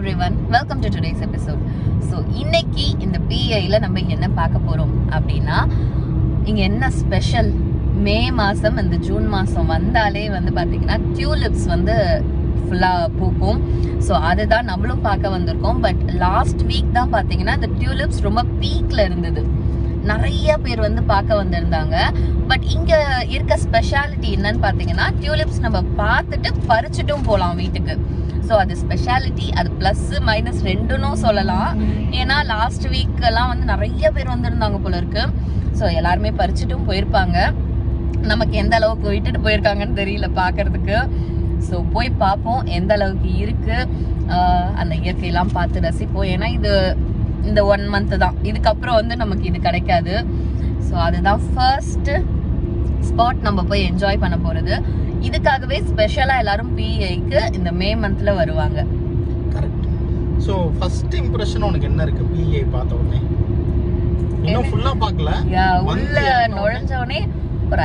everyone, welcome to today's episode. So இன்னைக்கு இந்த PIல நம்ம என்ன பார்க்க போறோம் அப்படின்னா, இங்க என்ன ஸ்பெஷல், மே மாசம் இந்த ஜூன் மாசம் வந்தாலே வந்து பாத்தீங்கன்னா டியூலிப்ஸ் வந்து ஃபுல்லா பூக்கும். ஸோ அதுதான் நம்மளும் பார்க்க வந்திருக்கோம். பட் லாஸ்ட் வீக் தான் பாத்தீங்கன்னா இந்த டியூலிப்ஸ் ரொம்ப பீக்ல இருந்தது. நிறைய பேர் வந்து பார்க்க வந்திருந்தாங்க. பட் இங்க இருக்க ஸ்பெஷாலிட்டி என்னன்னு பாத்தீங்கன்னா, டியூலிப்ஸ் நம்ம பார்த்துட்டு பறிச்சுட்டும் போகலாம் வீட்டுக்கு. ஸோ அது ஸ்பெஷாலிட்டி, அது ப்ளஸ் மைனஸ் ரெண்டுன்னு சொல்லலாம். ஏன்னா லாஸ்ட் வீக் எல்லாம் வந்து நிறைய பேர் வந்திருந்தாங்க போல இருக்கு. ஸோ எல்லாருமே பறிச்சுட்டும் போயிருப்பாங்க. நமக்கு எந்த அளவுக்கு விட்டுட்டு போயிருக்காங்கன்னு தெரியல பார்க்கறதுக்கு. ஸோ போய் பார்ப்போம் எந்த அளவுக்கு இருக்கு, அந்த இயற்கையெல்லாம் பார்த்து ரசிப்போம். ஏன்னா இது இந்த 1 month தான், இதுக்கப்புறம் வந்து நமக்கு இது கிடைக்காது. ஸோ அதுதான் ஃபர்ஸ்ட் ஸ்பாட் நம்ம போய் என்ஜாய் பண்ண போறது. இதுக்காகவே ஸ்பெஷலா எல்லாரும் PIக்கு இந்த மே மந்த்ல வருவாங்க. கரெக்ட். ஸோ ஃபர்ஸ்ட் இம்ப்ரெஷன் உனக்கு என்ன இருக்கு PI பார்த்த உடனே? இன்னும் ஃபுல்லா பார்க்கல, உள்ள நுழைஞ்ச உடனே ஒரு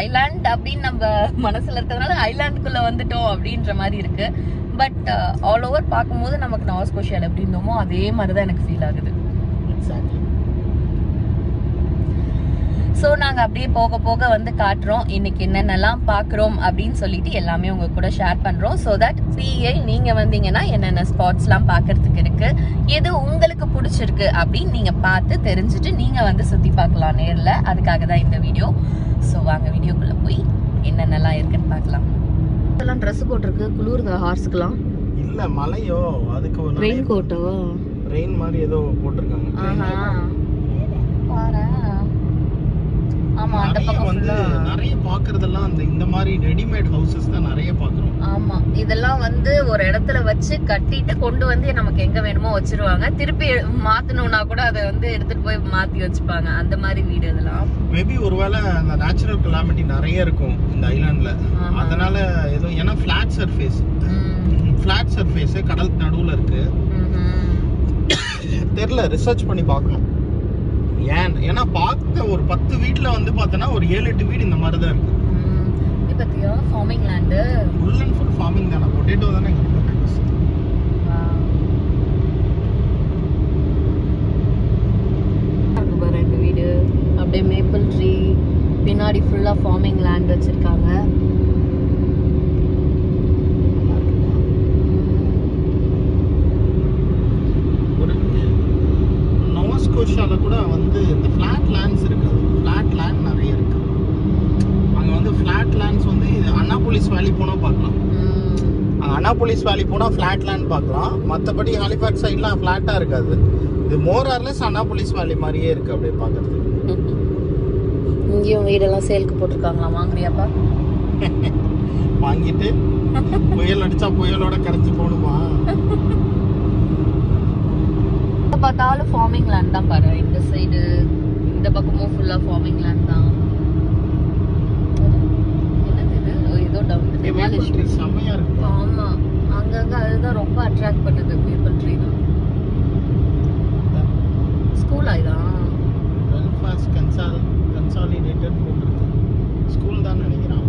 ஐலாண்ட் அப்படின்னு நம்ம மனசுல இருக்கிறதுனால ஐலாண்டுக்குள்ள வந்துட்டோம் அப்படின்ற மாதிரி இருக்கு. பட் ஆல் ஓவர் பார்க்கும்போது நமக்கு நோவா ஸ்கோஷியால எப்படி இருந்தோமோ அதே மாதிரி தான் எனக்கு ஃபீல் ஆகுது. ஸோ நாங்கள் அப்படியே போக போக வந்து காட்டுறோம் இன்னைக்கு என்னென்னலாம் பார்க்குறோம் அப்படின்னு சொல்லிட்டு எல்லாமே உங்க கூட ஷேர் பண்ணுறோம். ஸோ தட் PI நீங்கள் வந்தீங்கன்னா என்னென்ன ஸ்பாட்ஸ்லாம் பார்க்கறதுக்கு இருக்கு, எது உங்களுக்கு பிடிச்சிருக்கு அப்படின்னு நீங்கள் பார்த்து தெரிஞ்சுட்டு நீங்கள் வந்து சுற்றி பார்க்கலாம் நேரில். அதுக்காக தான் இந்த வீடியோ. ஸோ வாங்க வீடியோக்குள்ளே போய் என்னென்னலாம் இருக்குன்னு பார்க்கலாம். இதெல்லாம் ட்ரெஸ் போட்டிருக்கு, குளிர்தா ஹார்ஸ்க்குலாம்? இல்ல மலையோ, அதுக்கு ஒரு ரெயின் கோட்டோ, ரெயின் மாதிரி ஏதோ போட்டிருக்காங்க. ஆமா, அந்த பக்கம் வந்து நிறைய பாக்குறதெல்லாம் அந்த இந்த மாதிரி ரெடிமேட் ஹவுசஸ் தான் நிறைய பாக்குறோம். ஆமா, இதெல்லாம் வந்து ஒரு இடத்துல வச்சு கட்டிட்டு கொண்டு வந்து நமக்கு எங்க வேணுமோ வச்சிருவாங்க. திருப்பி மாத்தணும்னா கூட அதை வந்து எடுத்துட்டு போய் மாத்தி வச்சுப்பாங்க. அந்த மாதிரி வீடு இதெல்லாம். மேபி ஒருவேளை அந்த நேச்சுரல் கலாமிட்டி நிறைய இருக்கும் இந்த ஐலாண்ட்ல, அதனால ஏதோ ஏன்னா ஃபிளாட் சர்ஃபேஸ் கடல் நடுவுல இருக்கு. தெரியல, ரிசர்ச் பண்ணி பார்க்கணும். ஏன்னா பார்த்த ஒரு 10 வீட்ல வந்து பார்த்தனா ஒரு 7-8 வீடு இந்த மாதிரி தான் இருக்கு. இப்பத்தியா farming land, full and full farming தானே, பொட்டேட்டோ தானே இங்க ஃபேமஸ். அங்க பாரு இந்த வீடு, அப்படியே மேப்பிள் ட்ரீ, பின்னாடி ஃபுல்லா ஃபார்மிங் லேண்ட் வச்சிருக்காங்க. ஸ்கோஷியால கூட வந்து இந்த ஃபிளாட் லேண்ட்ஸ் இருக்கு. ஃபிளாட் லேண்ட் நிறைய இருக்கு அங்க. வந்து ஃபிளாட் லேண்ட்ஸ் வந்து அன்னாபோலிஸ் வேலி போனா பார்க்கலாம். அன்னாபோலிஸ் வேலி போனா ஃபிளாட் லேண்ட் பார்க்கலாம். மற்றபடி ஹாலிஃபேக்ஸ் சைட்லாம் ஃபிளாட்டா இருக்காது. இது மோர் ஆர் லெஸ் அன்னாபோலிஸ் வேலி மாதிரியே இருக்கு அப்படியே பார்க்கறதுக்கு. இங்கேயும் வீடெல்லாம் சேலுக்கு போட்டிருக்காங்களா, வாங்குறியாப்பா? வாங்கிட்டு புயல் அடிச்சா புயலோட கரைச்சு போகணுமா? பார்த்தாலும் ஃபார்மிங் லேண்ட் தான் பாரு. இந்த சைடு இந்த பக்கமும் ஃபுல்லா ஃபார்மிங் லேண்ட் தான். என்னது இது? ஏதோ டவுன் செமையா இருக்கு. ஆமா, அங்கங்க அதுதான் ரொம்ப அட்ராக்ட் பண்ணுது. பீப்பிள் ட்ரீ தான். ஸ்கூல் ஆயிதான் பெல்ஃபாஸ்ட் கன்சாலிடேட்டட் போட்டுருக்கு. ஸ்கூல் தான் நினைக்கிறேன்.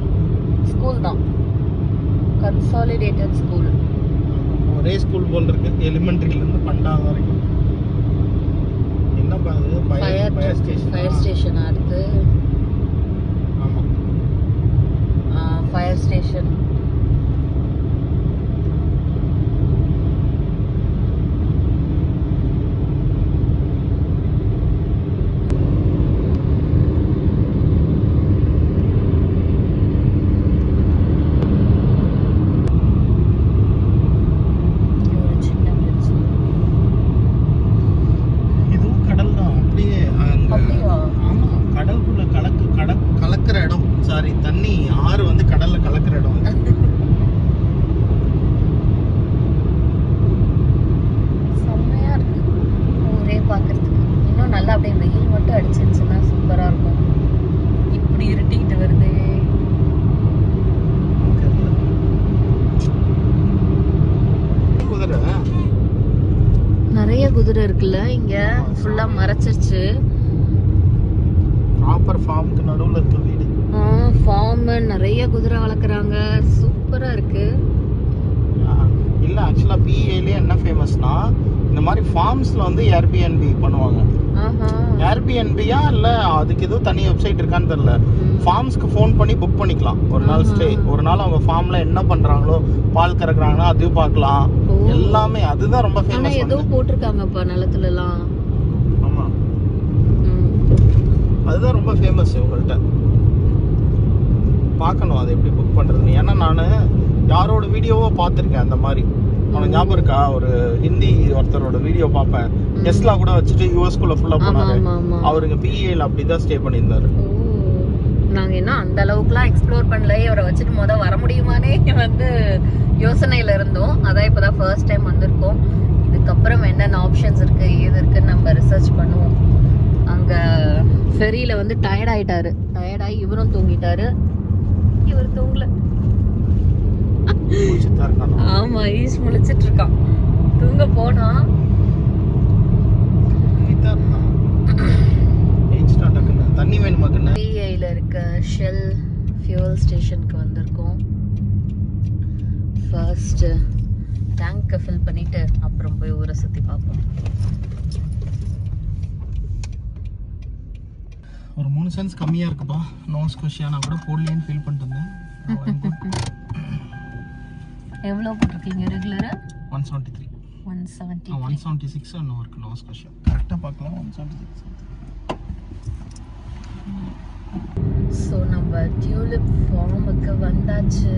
ஸ்கூல் தான், கன்சாலிடேட்டட் ஸ்கூல். ஒரே ஸ்கூல் போல் இருக்கு, எலிமெண்டரியில இருந்து 12வது வரைக்கும். ஃபயர் ஸ்டேஷன் அடுத்து. ஆமா, ஃபயர் ஸ்டேஷன். கலக்கிற இடம், சாரி தண்ணி ஆறு வந்து கடல்ல கலக்கிற இடம். செம்மையா இருக்கு ஊரே பார்க்கறதுக்கு. இன்னும் நல்லா அப்படியே வெயில் மட்டும் அடிச்சிருச்சுன்னா சூப்பரா இருக்கும். இப்படி இருட்டிக்கிட்டு வருது. குதிரை, நிறைய குதிரை இருக்குல்ல இங்க, ஃபுல்லா மறைச்சிருச்சு. ப்ராப்பர் ஃபார்முக்கு நடுவுல இருக்க வீடு. ஃபார்ம் நிறைய குதிரை வளர்க்குறாங்க. சூப்பரா இருக்கு. இல்லை ஆக்சுவலாக பிஏலே என்ன ஃபேமஸ்னா இந்த மாதிரி ஃபார்ம்ஸில் வந்து ஏர்பிஎன்பி பண்ணுவாங்க. ஏர்பிஎன்பியா இல்லை அதுக்கு எதுவும் தனி வெப்சைட் இருக்கான்னு தெரியல. ஃபார்ம்ஸ்க்கு ஃபோன் பண்ணி புக் பண்ணிக்கலாம் ஒரு நாள் ஸ்டே. ஒரு நாள் அவங்க ஃபார்மில் என்ன பண்ணுறாங்களோ, பால் கறக்குறாங்கன்னா அதுவும் பார்க்கலாம். எல்லாமே அதுதான் ரொம்ப ஃபேமஸ். ஏதோ போட்டிருக்காங்கப்பா நிலத்துலலாம். ஆமாம், அதுதான் ரொம்ப ஃபேமஸ் உங்கள்கிட்ட. பார்க்கணும் அது எப்படி புக் பண்ணுறதுன்னு. ஏன்னா நான் யாரோட வீடியோவோ பார்த்துருக்கேன் அந்த மாதிரி. அவனுக்கு ஞாபகம் இருக்கா, ஒரு ஹிந்தி ஒருத்தரோட வீடியோ பார்ப்பேன். டெஸ்லா கூட வச்சுட்டு யூஎஸ்குள்ள ஃபுல்லா போனாரு. அவருங்க பிஏல அப்படிதான் ஸ்டே பண்ணியிருந்தாரு. நாங்க என்ன அந்த அளவுக்குலாம் எக்ஸ்ப்ளோர் பண்ணல. இவரை வச்சுட்டு வர முடியுமானே வந்து யோசனையில இருந்தோம். அதான் இப்பதான் ஃபர்ஸ்ட் டைம் வந்திருக்கோம். இதுக்கப்புறம் என்னென்ன ஆப்ஷன்ஸ் இருக்கு ஏது இருக்குன்னு நம்ம ரிசர்ச் பண்ணுவோம். அங்க ஃபெரியில வந்து டயர்ட் ஆயிட்டாரு. டயர்டாகி இவரும் தூங்கிட்டாரு. இவர் தூங்கல. ஆமா, ஈஸ் முழிச்சிட்டு இருக்கான். தூங்க போனா தண்ணி வேணுமா? பிஐல இருக்க ஷெல் ஃபியூல் ஸ்டேஷனுக்கு வந்திருக்கோம். ஃபர்ஸ்ட் டேங்கை ஃபில் பண்ணிட்டு அப்புறம் போய் ஊரை சுத்தி பார்ப்போம். ஒரு 3 சென்ஸ் கம்மியா இருக்குப்பா. நோஸ் ஸ்கொஷியா நான் கூட போடலேன்னு ஃபீல் பண்ணிட்டு இருந்தேன். எவ்வளோ போட்டிருக்கீங்க ரெகுலரா? 173. 176 இன்னும் இருக்கு நோஸ் ஸ்கொஷியா. கரெக்டாக பார்க்கலாம். 176. ஸோ நம்ம டியூலிப் ஃபார்முக்கு வந்தாச்சு.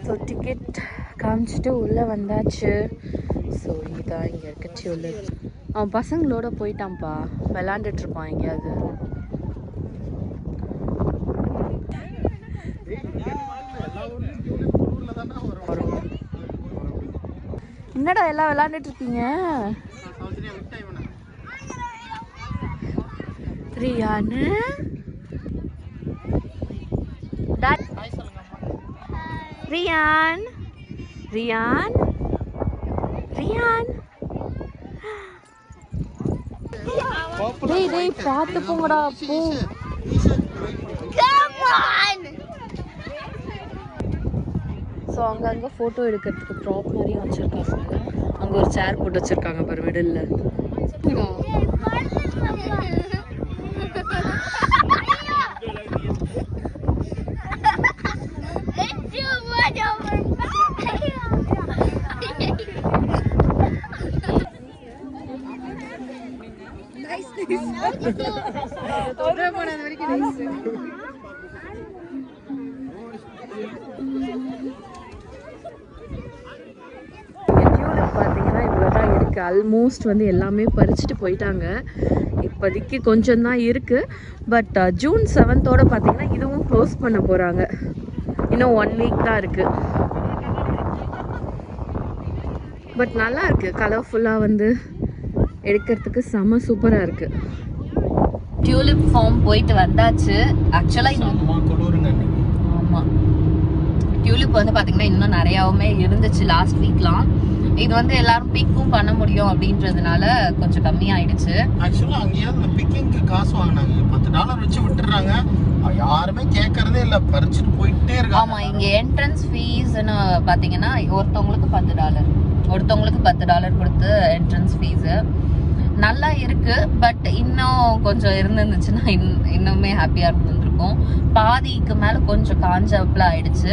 ஸோ டிக்கெட் காமிச்சிட்டு உள்ளே வந்தாச்சு. ஸோ இதுதான் இங்கே இருக்க டியூலிப். அவன் பசங்களோட போயிட்டான்ப்பா, விளாண்டுட்டு இருப்பான் எங்கேயாவது. என்னடா எல்லாம் விளாண்டுட்டு இருக்கீங்க? ரியானு ரியான் ரியான் ரியான் டேய் டேய் பார்த்து போங்கடா போ. ஸோ அங்கங்கே ஃபோட்டோ எடுக்கிறதுக்கு ப்ராப் மாதிரியும் வச்சுருக்காங்க. அங்கே ஒரு சேர் போட்டு வச்சுருக்காங்க பாரு மிடில். பார்த்தீங்கன்னா இவ்வளோதான் இருக்குது. ஆல்மோஸ்ட் வந்து எல்லாமே பறிச்சுட்டு போயிட்டாங்க. இப்போதைக்கு கொஞ்சம் தான் இருக்குது. பட் ஜூன் 7th பார்த்தீங்கன்னா இதுவும் க்ளோஸ் பண்ண போகிறாங்க. இன்னும் 1 வீக் தான் இருக்குது. பட் நல்லா இருக்குது, கலர்ஃபுல்லாக வந்து எடுக்கிறதுக்கு செம சூப்பராக இருக்குது. டியூலிப் ஃபார்ம் போயிட்டு வந்தாச்சு. ஆக்சுவலாக ஆமாம், டியூலிப் வந்து பார்த்தீங்கன்னா இன்னும் நிறையாவுமே இருந்துச்சு லாஸ்ட் வீக்லாம். இது வந்து எல்லாரும் பிக்கும் பண்ண முடியும் அப்படின்றதுனால கொஞ்சம் கம்மியாயிடுச்சு. ஆக்சுவலாக அங்கேயாவது இந்த பிக்கிங்க்கு காசு வாங்கினாங்க. $10 வச்சு விட்டுறாங்க. யாருமே கேட்கறதே இல்லை, பறிச்சுட்டு போயிட்டே இருக்காங்க. ஆமாம், இங்கே என்ட்ரன்ஸ் ஃபீஸ்ன்னு பார்த்தீங்கன்னா ஒருத்தவங்களுக்கு $10, ஒருத்தவங்களுக்கு $10 கொடுத்து என்ட்ரன்ஸ் ஃபீஸு. நல்லா இருக்கு. பட் இன்னும் கொஞ்சம் இருந்துச்சுன்னா இன்னுமே ஹாப்பியாக இருந்துருக்கும். பாதிக்கு மேலே கொஞ்சம் காஞ்சப்பில் ஆயிடுச்சு.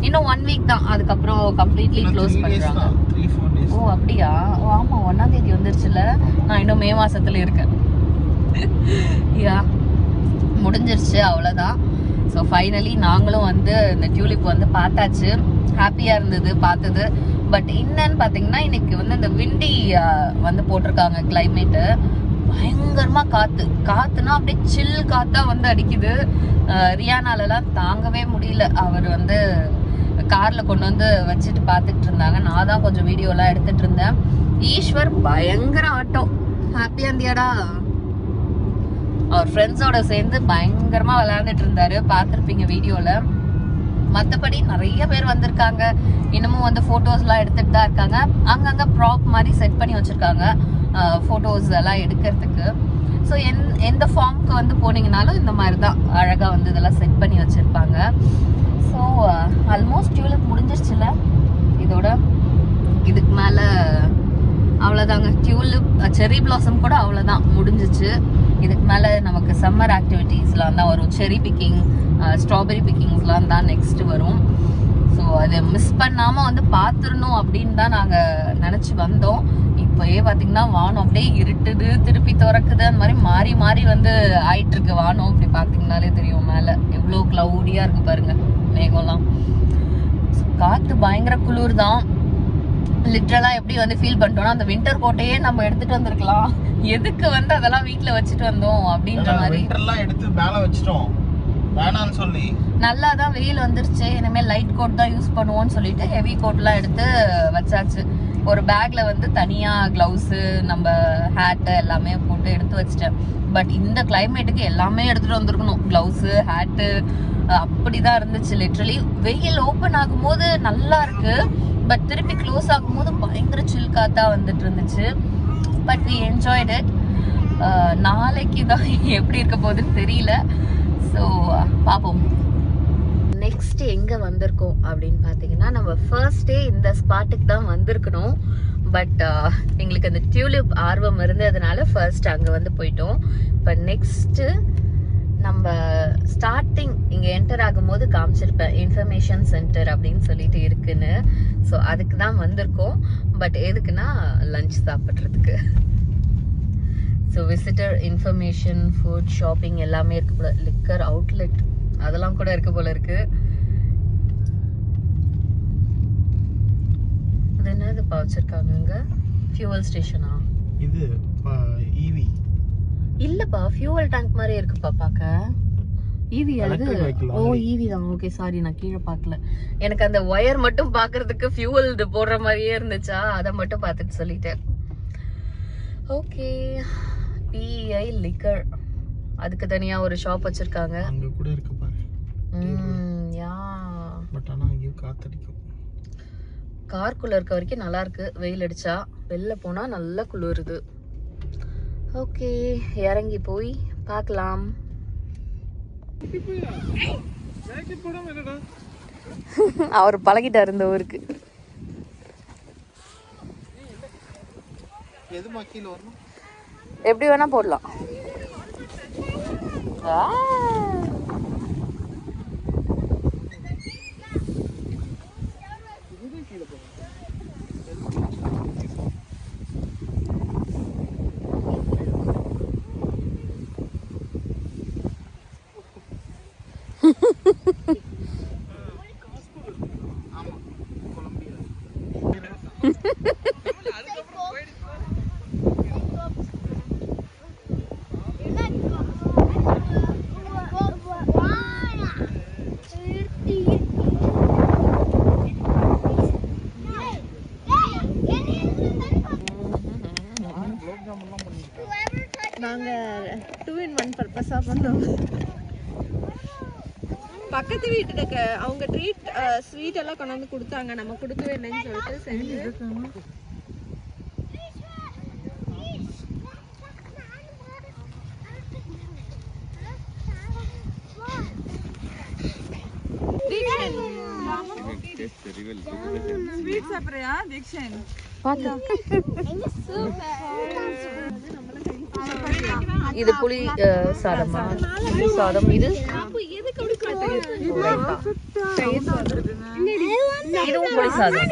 இன்னும் 1 வீக் தான், அதுக்கப்புறம் கம்ப்ளீட்லி க்ளோஸ் பண்ணுறாங்க. ஓ அப்படியா? ஓ ஆமாம், 1ஆம் தேதி வந்துருச்சுல. நான் இன்னும் மே மாதத்துல இருக்கேன். யா முடிஞ்சிருச்சு, அவ்வளோதான். ஸோ ஃபைனலி நாங்களும் வந்து இந்த டியூலிப் வந்து பார்த்தாச்சு. ஹாப்பியாக இருந்தது பார்த்தது. பட் என்னன்னு பார்த்தீங்கன்னா இன்னைக்கு வந்து இந்த விண்டி வந்து போட்டிருக்காங்க கிளைமேட்டு. பயங்கரமாக காற்றுனா அப்படியே சில் காற்றா வந்து அடிக்குது. ரியானாலலாம் தாங்கவே முடியல. அவர் வந்து கார்ல கொண்டு வந்து வச்சுட்டு பார்த்துட்டு இருந்தாங்க. நான் தான் கொஞ்சம் வீடியோலாம் எடுத்துட்டு இருந்தேன். ஈஸ்வர் பயங்கர ஆட்டம். ஹாப்பியா இருந்தியாடா? அவர் ஃப்ரெண்ட்ஸோட சேர்ந்து பயங்கரமா விளையாண்டுட்டு இருந்தாரு, பார்த்துருப்பீங்க வீடியோல. மற்றபடி நிறைய பேர் வந்திருக்காங்க. இன்னமும் வந்து ஃபோட்டோஸ்லாம் எடுத்துட்டு தான் இருக்காங்க. அங்கங்கே ப்ராப் மாதிரி செட் பண்ணி வச்சுருக்காங்க ஃபோட்டோஸ் எல்லாம் எடுக்கிறதுக்கு. ஸோ எந்த ஃபார்முக்கு வந்து போனீங்கனாலும் இந்த மாதிரி தான் அழகாக வந்து இதெல்லாம் செட் பண்ணி வச்சுருப்பாங்க. ஸோ ஆல்மோஸ்ட் டியூலிப் முடிஞ்சிருச்சுல. இதோட இதுக்கு மேலே அவ்வளோதாங்க. டியூலிப் செர்ரி பிளாசம் கூட அவ்வளோதான் முடிஞ்சிச்சு. இதுக்கு மேலே நமக்கு சம்மர் ஆக்டிவிட்டீஸ்லாம் தான் வரும். செர்ரி பிக்கிங், ஸ்ட்ராபெரி பிக்கிங்ஸ்லாம் தான் நெக்ஸ்ட் வரும். ஸோ அதை மிஸ் பண்ணாமல் வந்து பார்த்துடணும் அப்படின்னு தான் நாங்கள் நினச்சி வந்தோம். இப்போயே பார்த்தீங்கன்னா வானம் அப்படியே இருட்டுது, திருப்பி திறக்குது, அந்த மாதிரி மாறி மாறி வந்து ஆயிட்டுருக்கு வானம். அப்படி பார்த்தீங்கன்னாலே தெரியும் மேலே எவ்வளோ க்ளவுடியாக இருக்குது பாருங்க மேகம்லாம். காற்று பயங்கர குளிர் தான். லிட்டரலாக எப்படி வந்து ஃபீல் பண்ணிட்டோம்னா அந்த வின்டர் கோட்டையே நம்ம எடுத்துட்டு வந்திருக்கலாம். எதுக்கு வந்து அதெல்லாம் வீட்டில் வச்சுட்டு வந்தோம் அப்படின்ற மாதிரி எடுத்து மேலே வச்சிட்டோம் வேணான்னு சொல்லி. நல்லா தான் வெயில் வந்துருச்சு. இனிமேல் லைட் கோட் தான் யூஸ் பண்ணுவோம்னு சொல்லிட்டு ஹெவி கோட்லாம் எடுத்து வச்சாச்சு. ஒரு பேக்ல வந்து தனியாக க்ளவுஸு, நம்ம ஹேட்டு எல்லாமே போட்டு எடுத்து வச்சிட்டேன். பட் இந்த கிளைமேட்டுக்கு எல்லாமே எடுத்துகிட்டு வந்திருக்கணும். க்ளவுஸு, ஹேட்டு அப்படிதான் இருந்துச்சு. லிட்ரலி வெயில் ஓப்பன் ஆகும்போது நல்லா இருக்கு, பட் திருப்பி க்ளோஸ் ஆகும்போது பயங்கர சில் காத்தா வந்துட்டு இருந்துச்சு. But we enjoyed it. நாளைக்கு தான் எப்படி இருக்க போகுதுன்னு தெரியல. ஸோ பார்ப்போம். நெக்ஸ்ட் எங்கே வந்திருக்கோம் அப்படின்னு பார்த்தீங்கன்னா, நம்ம ஃபர்ஸ்ட் டே இந்த ஸ்பாட்டுக்கு தான் வந்திருக்கணும். பட் எங்களுக்கு அந்த டியூலிப் ஆர்வம் இருந்ததுனால ஃபர்ஸ்ட் அங்கே வந்து போயிட்டோம். இப்போ நெக்ஸ்ட்டு நம்ம ஸ்டார்டிங் இங்கே என்டர் ஆகும்போது காமிச்சிருப்பேன் இன்ஃபர்மேஷன் சென்டர் அப்படின்னு சொல்லிட்டு இருக்குன்னு. ஸோ அதுக்கு தான் வந்திருக்கோம். பட் எதுக்குன்னா லஞ்ச் சாப்பிட்றதுக்கு. So visitor information, food, shopping எல்லாமே இருக்கு போல. லிக்கர் அவுட்லெட் அதெல்லாம் கூட இருக்கு போல இருக்கு. அது என்னதுப்பா வச்சிருக்காங்க அங்க? ஃபியூவல் ஸ்டேஷனா இது? ஈவி இல்லப்பா, ஃபியூவல் டேங்க் மாதிரி இருக்குப்பா பார்க்க. ஈவி அது? ஓ ஈவி தான். ஓகே சாரி, நான் கீழே பார்க்கல. எனக்கு அந்த ஒயர் மட்டும் பார்க்கறதுக்கு ஃபியூவல் இது போடுற மாதிரியே இருந்துச்சா, அதை மட்டும் பார்த்துட்டு சொல்லிட்டேன். ஓகே, பிஐ லிக்கர் அதுக்கு தனியா ஒரு ஷாப் வச்சிருக்காங்க. அங்க கூட இருக்கு பாரு. யா பட் ஆனா அங்க காத்தடிக்கும். கார்க்குள்ள இருக்க வரைக்கும் நல்லா இருக்கு. வெயில் அடிச்சா வெளில போனா நல்லா குளிருது. ஓகே, இறங்கி போய் பார்க்கலாம். அவர் பழகிட்டார் இந்த ஊருக்கு. எதுமா கீழ வரணும்? எப்படி வேணா போடலாம். நாங்க 2-in-1 பர்பஸா பண்ணோம். பக்கத்து வீட்டுக்கு அவங்க ட்ரீட் ஸ்வீட் எல்லாம் கொண்டு வந்து கொடுத்தாங்க. நம்ம கொடுக்கவே இல்லைன்னு சொல்லிட்டு செஞ்சு ஸ்வீட் சாப்பிடுறியா தீக்ஷன்? இது புளி சாதமா? புளி சாதம். இது இதுவும் புளி சாதம்.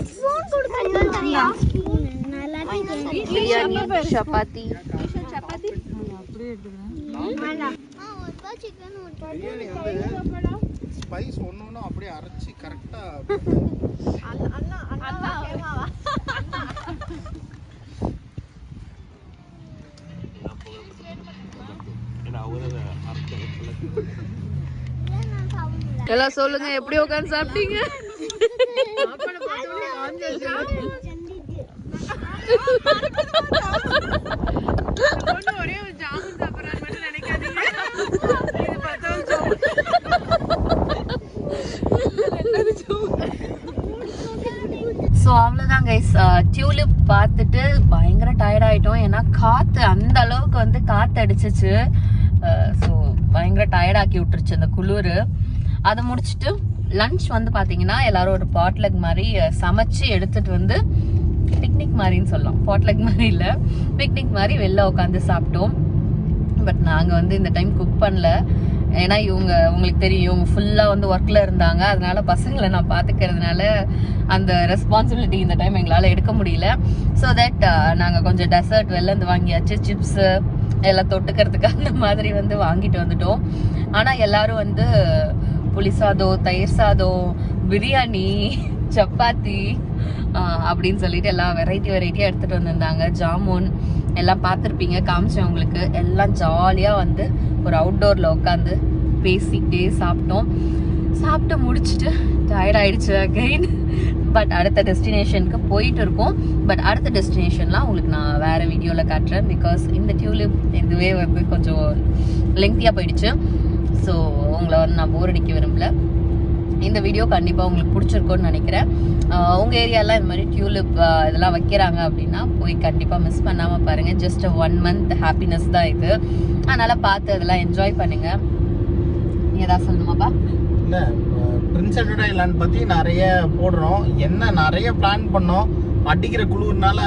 பிரியாணி, சப்பாத்தி. ஸ்பைஸ் ஒண்ணு அப்படியே அரைச்சி கரெக்டா. எல்லாம் சொல்லுங்க, எப்படி உட்காந்து சாப்பிட்டீங்க? ஒரே ஒரு ஜாமுன் சாப்பிட்றான்னு மட்டும் நினைக்காதீங்க. இது பத்தாவது ஜாமுன். ஸோ அவ்வளோதான் கைஸ், டியூலிப் பார்த்துட்டு பயங்கர டயர்ட் ஆகிட்டோம். ஏன்னா காற்று அந்த அளவுக்கு வந்து காற்று அடிச்சிச்சு. ஸோ பயங்கர டயர்டாக்கி விட்டுருச்சு அந்த குளிர். அதை முடிச்சுட்டு லன்ச் வந்து பார்த்தீங்கன்னா எல்லாரும் ஒரு பாட்லக் மாதிரி சமைச்சு எடுத்துட்டு வந்து பிக்னிக் மாதிரின்னு சொல்லலாம், பாட்லக் மாதிரி இல்லை, பிக்னிக் மாதிரி வெளில உட்காந்து சாப்பிட்டோம். பட் நாங்கள் வந்து இந்த டைம் குக் பண்ணல. ஏன்னா உங்களுக்கு தெரியும் இவங்க ஃபுல்லாக வந்து ஒர்க்கில் இருந்தாங்க. அதனால பசங்களை நான் பார்த்துக்கிறதுனால அந்த ரெஸ்பான்சிபிலிட்டி இந்த டைம் எங்களால் எடுக்க முடியல. ஸோ தட் நாங்கள் கொஞ்சம் டெசர்ட் வெளிலேருந்து வாங்கியாச்சு, சிப்ஸு எல்லாம் தொட்டுக்கிறதுக்கு அந்த மாதிரி வந்து வாங்கிட்டு வந்துட்டோம். ஆனால் எல்லாரும் வந்து புளி சாதம், தயிர் சாதம், பிரியாணி, சப்பாத்தி அப்படின்னு சொல்லிட்டு எல்லாம் வெரைட்டியாக எடுத்துகிட்டு வந்திருந்தாங்க. ஜாமுன் எல்லாம் பார்த்துருப்பீங்க, காமிச்சேன் உங்களுக்கு. எல்லாம் ஜாலியாக வந்து ஒரு அவுட்டோரில் உட்காந்து பேசிக்கிட்டே சாப்பிட்டு முடிச்சுட்டு டயர்ட் ஆயிடுச்சு அகைன். பட் அடுத்த டெஸ்டினேஷனுக்கு போயிட்டு இருக்கோம். பட் அடுத்த டெஸ்டினேஷன்லாம் உங்களுக்கு நான் வேறு வீடியோவில் காட்டுறேன். பிகாஸ் இந்த டியூலிப் இதுவே வந்து கொஞ்சம் லெங்க்தியாக போயிடுச்சு. ஸோ உங்களை வந்து நான் போர் அடிக்க விரும்பல. இந்த வீடியோ கண்டிப்பாக உங்களுக்கு பிடிச்சிருக்கும்னு நினைக்கிறேன். உங்கள் ஏரியாலாம் இந்த மாதிரி டியூலிப் இதெல்லாம் வைக்கிறாங்க அப்படின்னா போய் கண்டிப்பாக மிஸ் பண்ணாமல் பாருங்கள். ஜஸ்ட் 1 month ஹாப்பினஸ் தான் இது. அதனால் பார்த்து அதெல்லாம் என்ஜாய் பண்ணுங்கள். நீ எதாவது சொல்லணுமாப்பா? இல்லை, பிரின்ஸ் எட்வர்ட் ஐலாண்ட் பற்றி நிறைய போடுறோம். என்ன நிறைய பிளான் பண்ணோம். அடிக்கிற குளிர்னால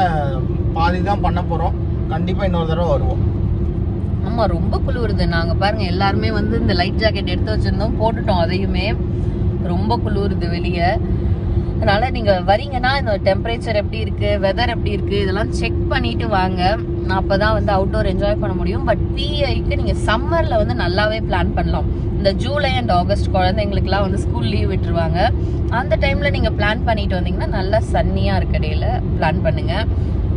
பாதி தான் பண்ண போகிறோம். கண்டிப்பாக இன்னொரு தடவை வருவோம். ஆமாம், ரொம்ப குளிருது. நாங்கள் பாருங்கள் எல்லாருமே வந்து இந்த லைட் ஜாக்கெட் எடுத்து வச்சுருந்தோம், போட்டுட்டோம். அதையுமே ரொம்ப குளிருது வெளியே. அதனால் நீங்கள் வரீங்கன்னா இந்த டெம்பரேச்சர் எப்படி இருக்குது, வெதர் எப்படி இருக்குது, இதெல்லாம் செக் பண்ணிவிட்டு வாங்க. அப்போ தான் வந்து அவுட்டோர் என்ஜாய் பண்ண முடியும். பட் பிஐக்கு நீங்கள் சம்மரில் வந்து நல்லாவே பிளான் பண்ணலாம். இந்த ஜூலை அண்ட் ஆகஸ்ட் குழந்தைங்களுக்குலாம் வந்து ஸ்கூல் லீவ் விட்டுருவாங்க. அந்த டைமில் நீங்கள் பிளான் பண்ணிட்டு வந்தீங்கன்னா நல்லா சன்னியாக இருக்க டேயில் பிளான் பண்ணுங்கள்.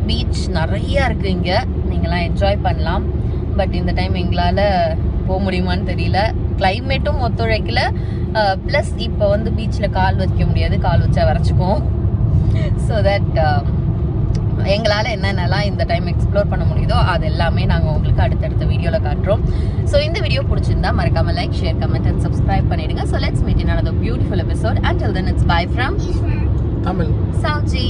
பீச் நிறையா இருக்குது இங்கே, நீங்களாம் என்ஜாய் பண்ணலாம். பட் இந்த டைம் எங்களால் போக முடியுமான்னு தெரியல, கிளைமேட்டும் ஒத்துழைக்கல. ப்ளஸ் இப்போ வந்து பீச்சில் கால் வைக்க முடியாது, கால் வச்சா வரைச்சிக்கும். ஸோ தட் எங்களால் என்னென்னலாம் இந்த டைம் எக்ஸ்ப்ளோர் பண்ண முடியுதோ அது எல்லாமே நாங்கள் உங்களுக்கு அடுத்தடுத்த வீடியோவில் காட்டுறோம். ஸோ இந்த வீடியோ பிடிச்சிருந்தா மறக்காமல் like, share, comment and subscribe பண்ணிடுங்க. So let's meet in another beautiful episode. Until then, it's bye from Tamil Sauji.